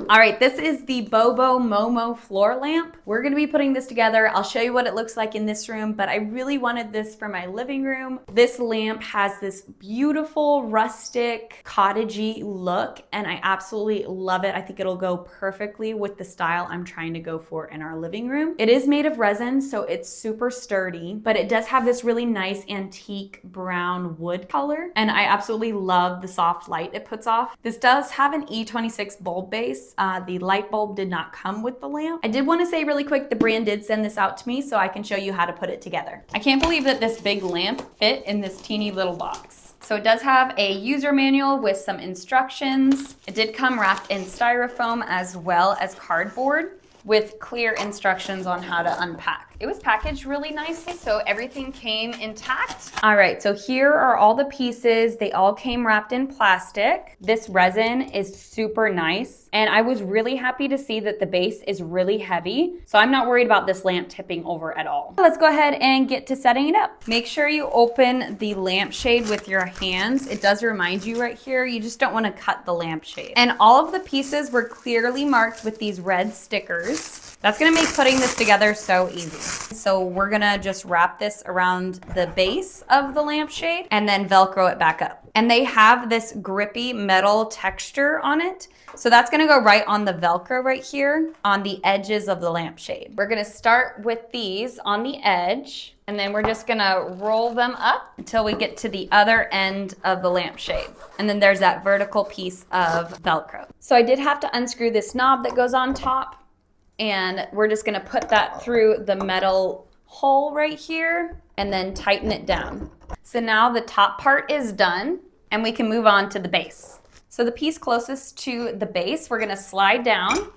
All right, this is the Bobo Momo floor lamp. We're gonna be putting this together. I'll show you what it looks like in this room, but I really wanted this for my living room. This lamp has this beautiful rustic cottagey look, and I absolutely love it. I think it'll go perfectly with the style I'm trying to go for in our living room. It is made of resin, so it's super sturdy, but it does have this really nice antique brown wood color, and I absolutely love the soft light it puts off. This does have an E26 bulb base. The light bulb did not come with the lamp. I did want to say really quick, the brand did send this out to me so I can show you how to put it together. I can't believe that this big lamp fit in this teeny little box. So it does have a user manual with some instructions. It did come wrapped in styrofoam as well as cardboard with clear instructions on how to unpack. It was packaged really nicely, so everything came intact. All right, so here are all the pieces. They all came wrapped in plastic. This resin is super nice, and I was really happy to see that the base is really heavy, so I'm not worried about this lamp tipping over at all. Let's go ahead and get to setting it up. Make sure you open the lampshade with your hands. It does remind you right here, you just don't want to cut the lampshade. And all of the pieces were clearly marked with these red stickers. That's gonna make putting this together so easy. So we're gonna just wrap this around the base of the lampshade and then Velcro it back up. And they have this grippy metal texture on it. So that's gonna go right on the Velcro right here on the edges of the lampshade. We're gonna start with these on the edge, and then we're just gonna roll them up until we get to the other end of the lampshade. And then there's that vertical piece of Velcro. So I did have to unscrew this knob that goes on top, and we're just gonna put that through the metal hole right here and then tighten it down. So now the top part is done and we can move on to the base. So the piece closest to the base, we're gonna slide down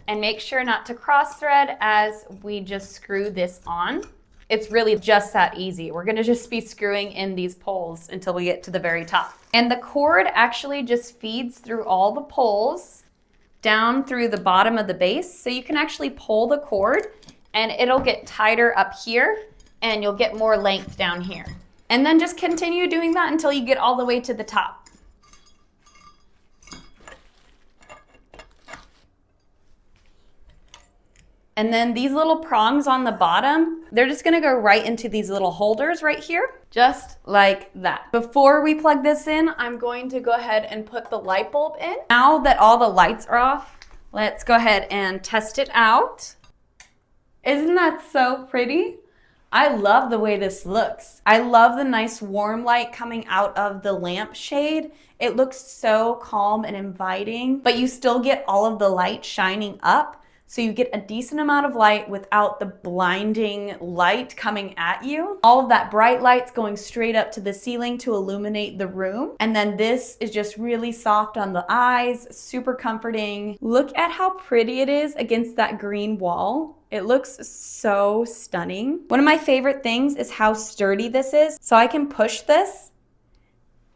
and make sure not to cross thread as we just screw this on. It's really just that easy. We're gonna just be screwing in these poles until we get to the very top. And the cord actually just feeds through all the poles down through the bottom of the base. So you can actually pull the cord and it'll get tighter up here and you'll get more length down here. And then just continue doing that until you get all the way to the top. And then these little prongs on the bottom, they're just gonna go right into these little holders right here, just like that. Before we plug this in, I'm going to go ahead and put the light bulb in. Now that all the lights are off, let's go ahead and test it out. Isn't that so pretty? I love the way this looks. I love the nice warm light coming out of the lampshade. It looks so calm and inviting, but you still get all of the light shining up. So you get a decent amount of light without the blinding light coming at you. All of that bright light's going straight up to the ceiling to illuminate the room. And then this is just really soft on the eyes, super comforting. Look at how pretty it is against that green wall. It looks so stunning. One of my favorite things is how sturdy this is. So I can push this,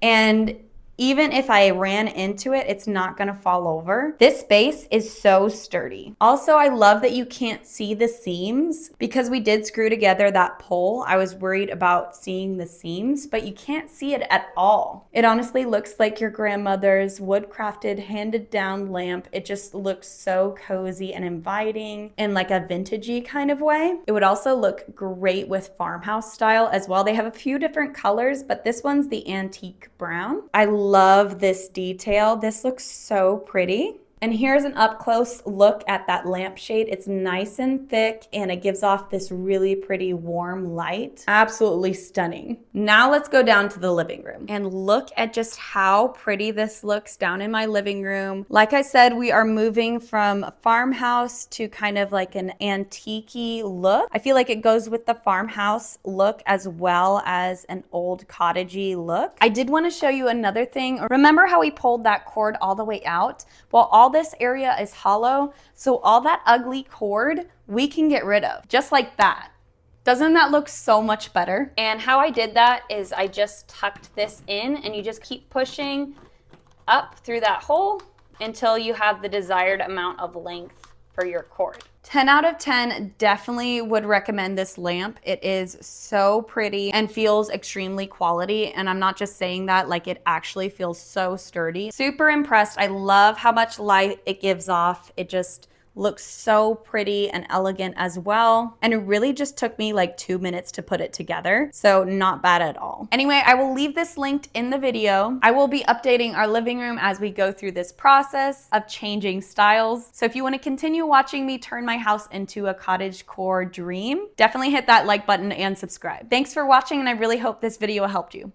and even if I ran into it, it's not gonna fall over. This base is so sturdy. Also, I love that you can't see the seams because we did screw together that pole. I was worried about seeing the seams, but you can't see it at all. It honestly looks like your grandmother's wood-crafted, handed-down lamp. It just looks so cozy and inviting in like a vintagey kind of way. It would also look great with farmhouse style as well. They have a few different colors, but this one's the antique brown. I love this detail. This looks so pretty. And here's an up close look at that lampshade. It's nice and thick and it gives off this really pretty warm light. Absolutely stunning. Now let's go down to the living room and look at just how pretty this looks down in my living room. Like I said, we are moving from a farmhouse to kind of like an antique-y look. I feel like it goes with the farmhouse look as well as an old cottagey look. I did want to show you another thing. Remember how we pulled that cord all the way out? Well, all this area is hollow, so all that ugly cord we can get rid of, just like that. Doesn't that look so much better? And how I did that is I just tucked this in, and you just keep pushing up through that hole until you have the desired amount of length for your cord. 10 out of 10, definitely would recommend this lamp. It is so pretty and feels extremely quality. And I'm not just saying that, like it actually feels so sturdy. Super impressed. I love how much light it gives off. It just looks so pretty and elegant as well. And it really just took me like 2 minutes to put it together. So not bad at all. Anyway, I will leave this linked in the video. I will be updating our living room as we go through this process of changing styles. So if you want to continue watching me turn my house into a cottagecore dream, definitely hit that like button and subscribe. Thanks for watching, and I really hope this video helped you.